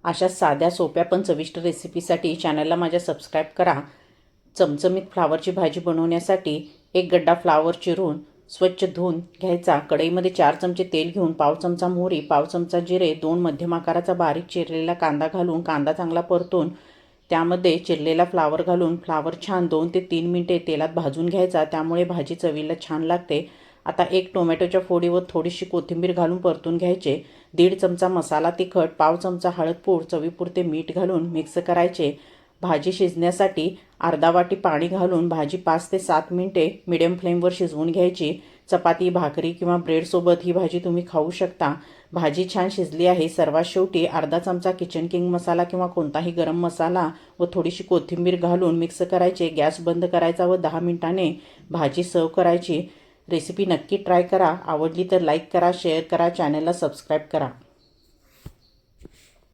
अशा साध्या सोप्या पण चविष्ट रेसिपीसाठी चॅनलला माझ्या सबस्क्राईब करा। चमचमीत फ्लावरची भाजी बनवण्यासाठी एक गड्डा फ्लावर चिरून स्वच्छ धुवून घ्यायचा। कढईमध्ये 4 चमचे तेल घेऊन पाव चमचा मोहरी, पाव चमचा जिरे, 2 मध्यम आकाराचा बारीक चिरलेला कांदा घालून कांदा चांगला परतून त्यामध्ये चिरलेला फ्लावर घालून फ्लावर छान 2 ते 3 मिनिटे तेलात भाजून घ्यायचा, त्यामुळे भाजी चवीला छान लागते। आता एक टोमॅटोच्या फोडीवर थोडीशी कोथिंबीर घालून परतून घ्यायचे। 1.5 चमचा मसाला तिखट, पाव चमचा हळद पूड, चवीपुरते मीठ घालून मिक्स करायचे। भाजी शिजण्यासाठी अर्धा वाटी पाणी घालून भाजी 5 ते 7 मिनिटे मीडियम फ्लेमवर शिजवून घ्यायची। चपाती, भाकरी किंवा ब्रेडसोबत ही भाजी तुम्ही खाऊ शकता। भाजी छान शिजली आहे। सर्वात शेवटी अर्धा चमचा किचन किंग मसाला किंवा कोणताही गरम मसाला व थोडीशी कोथिंबीर घालून मिक्स करायचे। गॅस बंद करायचा व 10 मिनिटांनी भाजी सर्व करायची। रेसिपी नक्की ट्राय करा। आवडली तर लाईक करा, शेअर करा, चॅनलला सबस्क्राईब करा।